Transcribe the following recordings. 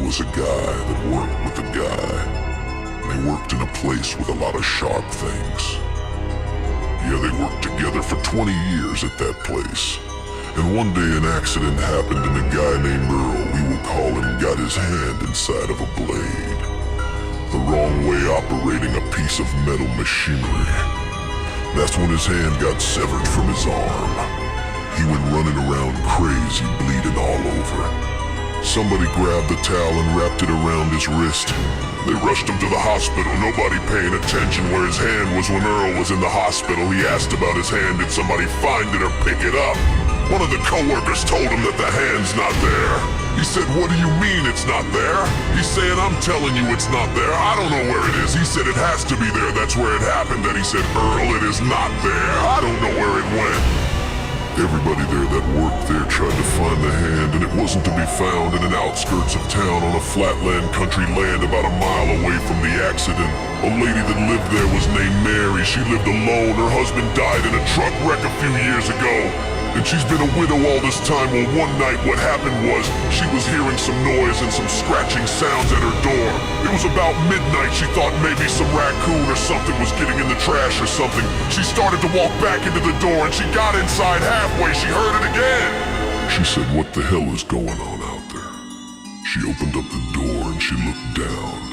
was a guy that worked with a guy. They worked in a place with a lot of sharp things. Yeah, they worked together for 20 years at that place. And one day an accident happened and a guy named Earl, we will call him, got his hand inside of a blade. The wrong way operating a piece of metal machinery. That's when his hand got severed from his arm. He went running around crazy, bleeding all over. Somebody grabbed the towel and wrapped it around his wrist. They rushed him to the hospital, nobody paying attention where his hand was when Earl was in the hospital. He asked about his hand, did somebody find it or pick it up? One of the co-workers told him that the hand's not there. He said, what do you mean it's not there? He's saying, I'm telling you it's not there. I don't know where it is. He said it has to be there. That's where it happened. Then he said, Earl, it is not there. I don't know where it went. Everybody there that worked there tried to find the hand, and it wasn't to be found in an outskirts of town on a flatland country land about a mile away from the accident. A lady that lived there was named Mary. She lived alone. Her husband died in a truck wreck a few years ago. And she's been a widow all this time. Well, one night what happened was she was hearing some noise and some scratching sounds at her door. It was about midnight. She thought maybe some raccoon or something was getting in the trash or something. She started to walk back into the door and she got inside halfway. She heard it again. She said, what the hell is going on out there? She opened up the door and she looked down.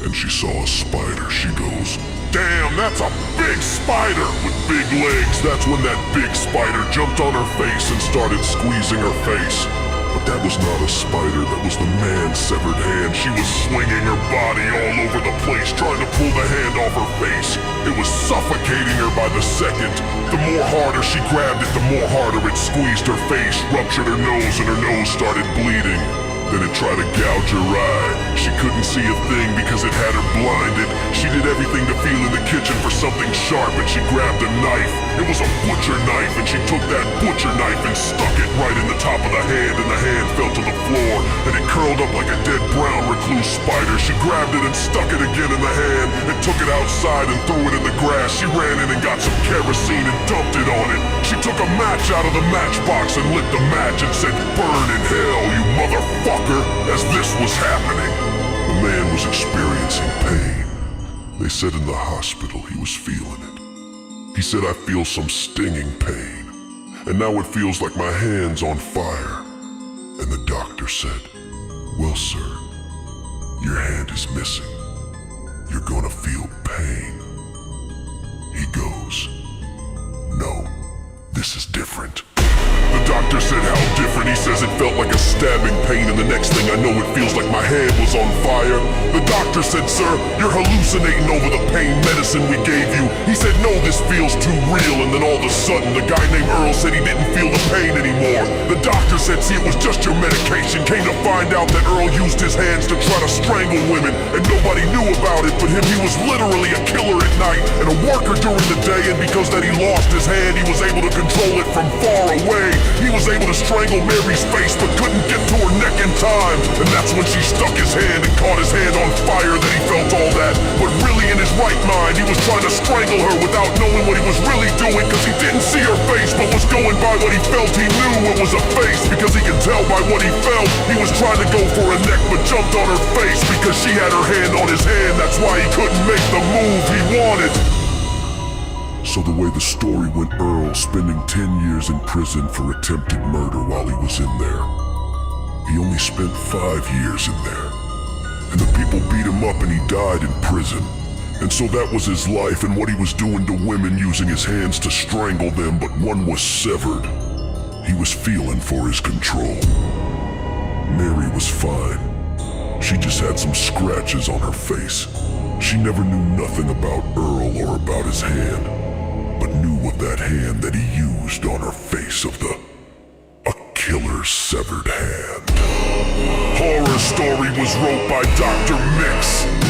And she saw a spider. She goes, damn, that's a big spider with big legs. That's when that big spider jumped on her face and started squeezing her face. But that was not a spider, that was the man's severed hand. She was swinging her body all over the place, trying to pull the hand off her face. It was suffocating her by the second. The more harder she grabbed it, the more harder it squeezed her face, ruptured her nose, and her nose started bleeding. Then it tried to gouge her eye. She couldn't see a thing because it had her blinded. She did everything to feel in the kitchen for something sharp, and she grabbed a knife. It was a butcher knife, and she took that butcher knife and stuck it right in the top of the hand, and the hand fell to the floor, and it curled up like a dead brown recluse spider. She grabbed it and stuck it again in the hand, and took it outside and threw it in the grass. She ran in and got some kerosene and dumped it on it. She took a match out of the matchbox and lit the match and said, burn in hell, you motherfucker. As this was happening, the man was experiencing pain. They said in the hospital he was feeling it. He said, I feel some stinging pain, and now it feels like my hand's on fire. And the doctor said, well, sir, your hand is missing. You're gonna feel pain. He goes, no, this is different. The doctor said, how different? He says it felt like a stabbing pain, and the next thing I know it feels like my hand was on fire. The doctor said, sir, you're hallucinating over the pain medicine we gave you. He said, no, this feels too real. And then all of a sudden the guy named Earl said he didn't feel the pain anymore. The doctor said, see, it was just your medication. Came to find out that Earl used his hands to try to strangle women, and nobody knew about it but him. He was literally a killer at night and a worker during the day, and because that he lost his hand, he was able to control it from far away. He was able to strangle Mary's face but couldn't get to her neck in time. And that's when she stuck his hand and caught his hand on fire that he felt all that. But really in his right mind, he was trying to strangle her without knowing what he was really doing, because he didn't see her face but was going by what he felt. He knew it was a face because he could tell by what he felt. He was trying to go for a neck but jumped on her face because she had her hand on his hand. That's why he couldn't make the move he wanted. So the way the story went, Earl spending 10 years in prison for attempted murder while he was in there. He only spent 5 years in there. And the people beat him up and he died in prison. And so that was his life and what he was doing to women, using his hands to strangle them, but one was severed. He was feeling for his control. Mary was fine. She just had some scratches on her face. She never knew nothing about Earl or about his hand, but knew of that hand that he used on her face of a killer's severed hand. Horror Story was wrote by DRMIX.